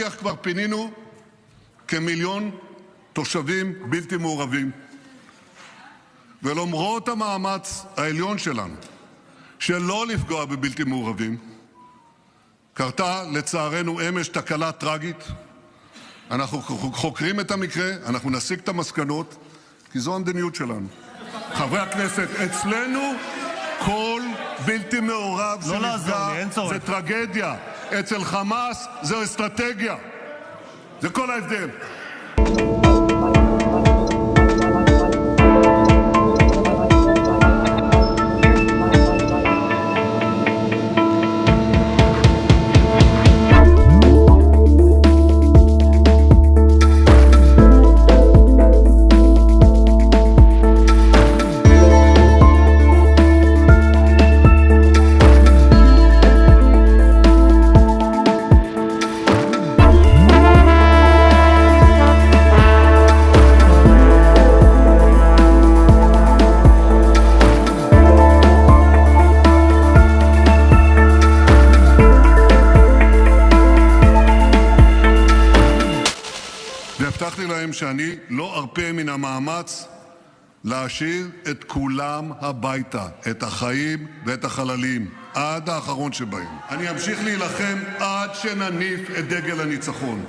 להבטיח כבר פינינו כמיליון תושבים בלתי מעורבים. ולמרות המאמץ העליון שלנו שלא לפגוע בבלתי מעורבים, קרתה לצערנו אמש תקלה טרגית. אנחנו חוקרים את המקרה, אנחנו נסיק את המסקנות, כי זו המדיניות שלנו. חברי הכנסת, אצלנו כל בלתי מעורב שנפגע זה טרגדיה. אצל חמאס זו אסטרטגיה. זה כל ההבדל. והבטחתי להם שאני לא ארפה מן המאמץ להשאיר את כולם הביתה, את החיים ואת החללים, עד האחרון שבהם. אני אמשיך להילחם עד שנניף את דגל הניצחון.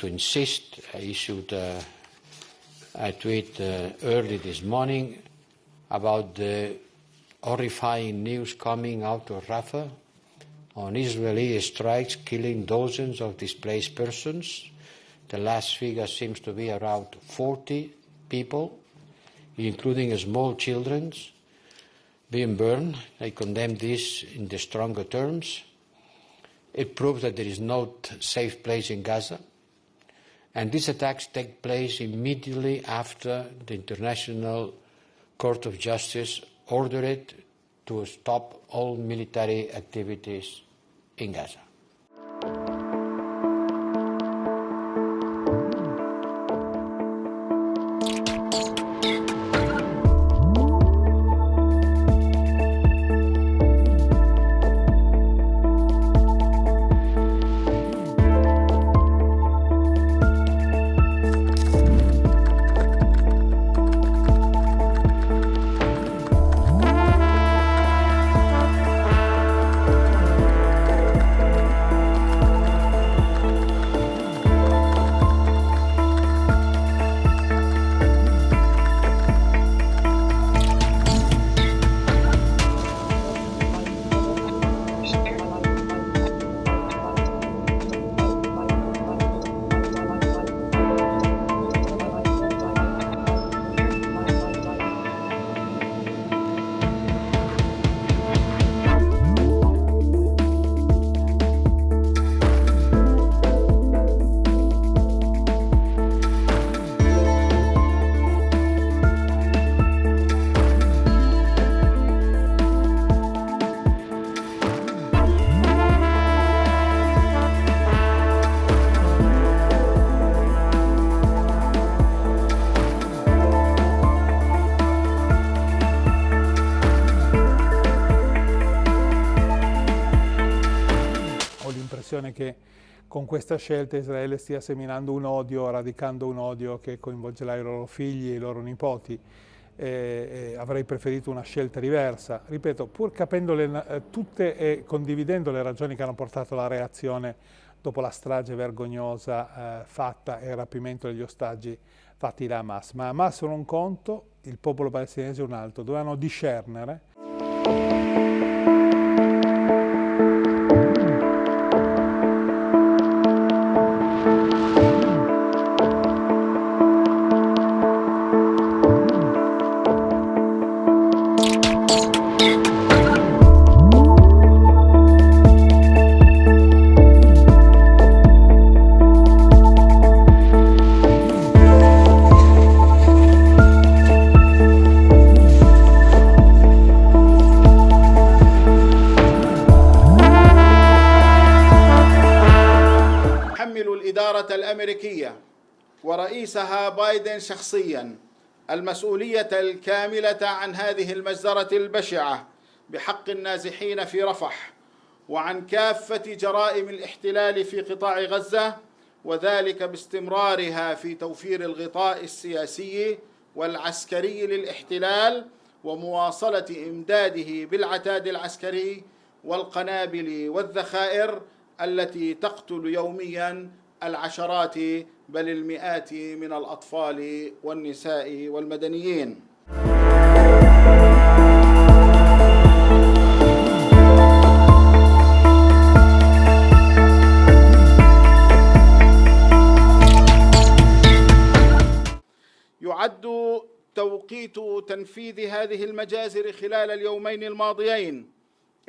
To insist, I issued a tweet early this morning about the horrifying news coming out of Rafah on Israeli strikes killing dozens of displaced persons. The last figure seems to be around 40 people, including small children, being burned. I condemn this in the stronger terms. It proves that there is no safe place in Gaza. And these attacks take place immediately after the International Court of Justice ordered it to stop all military activities in Gaza. Che con questa scelta Israele stia seminando un odio, radicando un odio che coinvolgerà i loro figli e i loro nipoti. Avrei preferito una scelta diversa, ripeto, pur capendo tutte e condividendo le ragioni che hanno portato alla reazione dopo la strage vergognosa fatta e il rapimento degli ostaggi fatti da Hamas. Ma Hamas è un conto, il popolo palestinese è un altro, dovevano discernere. يحمل الإدارة الأمريكية ورئيسها بايدن شخصياً المسؤولية الكاملة عن هذه المجزرة البشعة بحق النازحين في رفح وعن كافة جرائم الاحتلال في قطاع غزة، وذلك باستمرارها في توفير الغطاء السياسي والعسكري للاحتلال ومواصلة إمداده بالعتاد العسكري والقنابل والذخائر التي تقتل يومياً العشرات بل المئات من الأطفال والنساء والمدنيين. يعد توقيت تنفيذ هذه المجازر خلال اليومين الماضيين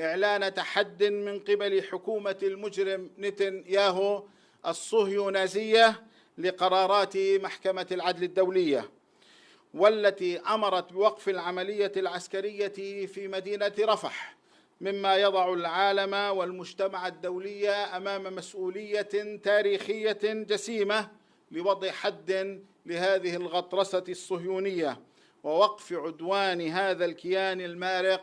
إعلان تحد من قبل حكومة المجرم نتنياهو الصهيونازية لقرارات محكمة العدل الدولية، والتي أمرت بوقف العملية العسكرية في مدينة رفح، مما يضع العالم والمجتمع الدولي أمام مسؤولية تاريخية جسيمة لوضع حد لهذه الغطرسة الصهيونية ووقف عدوان هذا الكيان المارق.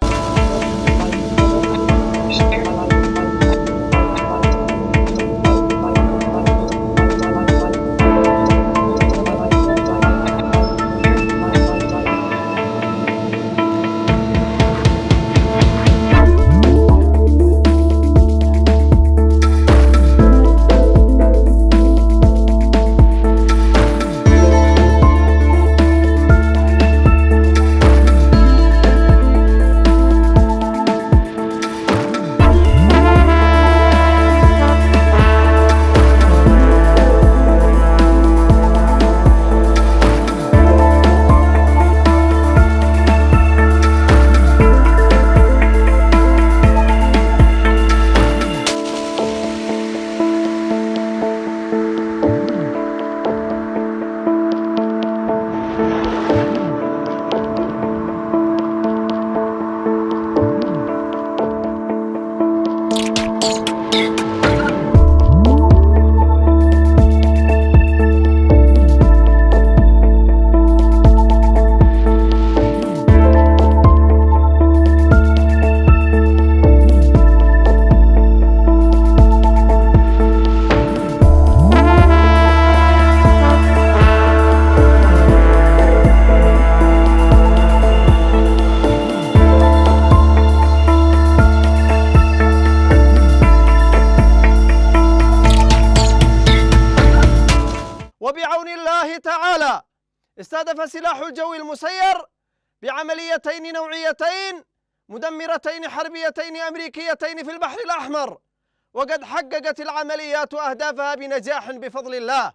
وبعون الله تعالى استهدف سلاح الجو المسير بعمليتين نوعيتين مدمرتين حربيتين أمريكيتين في البحر الأحمر، وقد حققت العمليات أهدافها بنجاح بفضل الله.